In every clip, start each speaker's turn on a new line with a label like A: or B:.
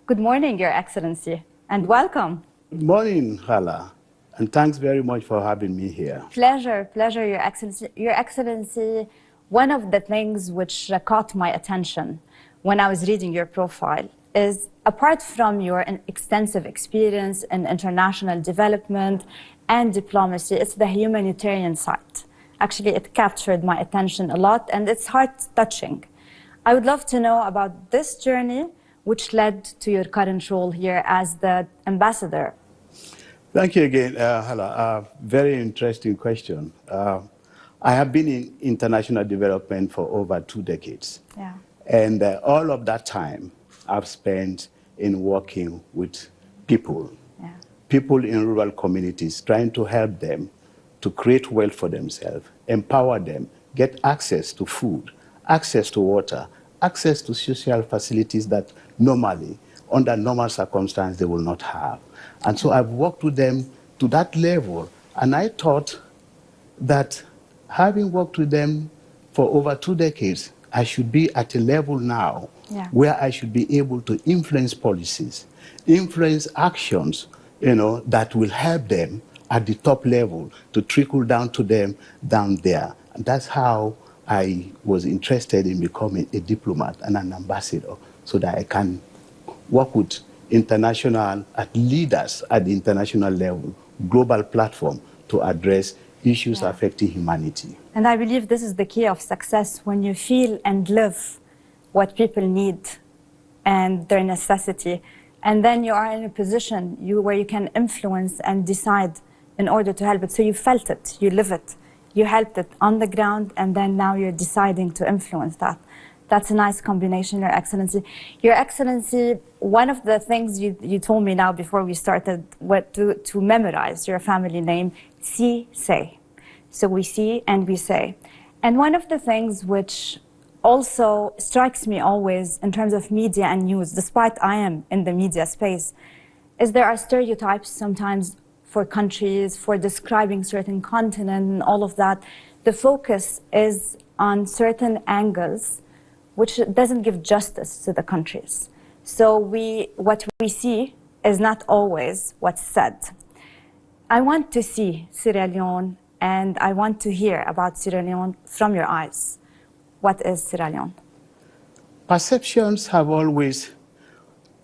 A: Good morning, Your Excellency, and welcome.
B: Good morning, Hala, and thanks very much for having me here.
A: Pleasure, Your Excellency. Your Excellency, one of the things which caught my attention when I was reading your profile is, apart from your extensive experience in international development and diplomacy, it's the humanitarian side. Actually, it captured my attention a lot, and it's heart-touching. I would love to know about this journey which led to your current role here as the ambassador.
B: Thank you again, Hala. Very interesting question. I have been in international development for over 2 decades.
A: Yeah.
B: And all of that time I've spent in working with people, people in rural communities, trying to help them to create wealth for themselves, empower them, get access to food, access to water, access to social facilities that normally, under normal circumstances, they will not have. And so I've worked with them to that level, and I thought that having worked with them for over 2 decades, I should be at a level now where I should be able to influence policies, influence actions, that will help them at the top level to trickle down to them down there. And that's how I was interested in becoming a diplomat and an ambassador, so that I can work with international leaders at the international level, global platform, to address issues affecting humanity.
A: And I believe this is the key of success, when you feel and live what people need and their necessity. And then you are in a position where you can influence and decide in order to help it. So you felt it, you live it, you helped it on the ground, and then now you're deciding to influence that. That's a nice combination, Your Excellency. Your Excellency, one of the things you told me now before we started, to memorize your family name, say. So we see and we say. And one of the things which also strikes me always in terms of media and news, despite I am in the media space, is there are stereotypes sometimes for countries, for describing certain continent and all of that. The focus is on certain angles which doesn't give justice to the countries. So what we see is not always what's said. I want to see Sierra Leone, and I want to hear about Sierra Leone from your eyes. What is Sierra Leone?
B: Perceptions have always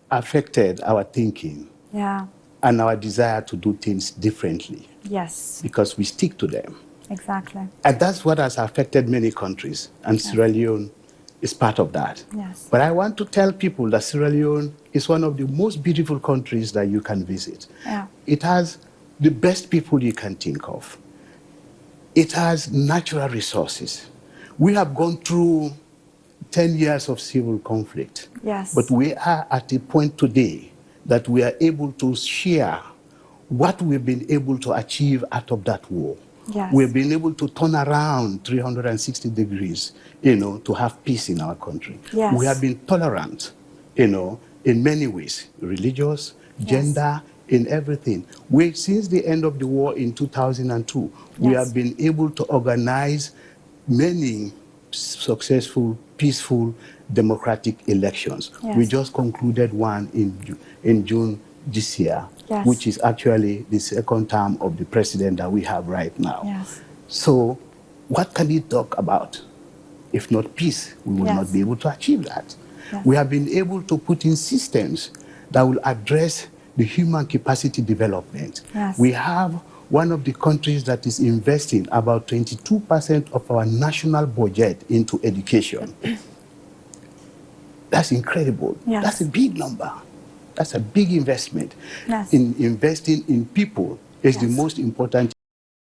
B: affected our thinking and our desire to do things differently.
A: Yes.
B: Because we stick to them.
A: Exactly.
B: And that's what has affected many countries, and Sierra Leone is part of that.
A: Yes.
B: But I want to tell people that Sierra Leone is one of the most beautiful countries that you can visit.
A: Yeah.
B: It has the best people you can think of. It has natural resources. We have gone through 10 years of civil conflict.
A: Yes.
B: But we are at a point today that we are able to share what we've been able to achieve out of that war.
A: Yes.
B: We've been able to turn around 360 degrees, to have peace in our country.
A: Yes.
B: We have been tolerant, in many ways, religious, gender, in everything. Since the end of the war in 2002, we have been able to organize many successful, peaceful, democratic elections.
A: Yes.
B: We just concluded one in June this year, which is actually the second term of the president that we have right now.
A: Yes.
B: So what can we talk about? If not peace, we will not be able to achieve that.
A: Yes.
B: We have been able to put in systems that will address the human capacity development.
A: Yes.
B: We have one of the countries that is investing about 22% of our national budget into education. That's incredible.
A: Yes.
B: That's a big number. That's a big investment.
A: Yes.
B: In investing in people is the most important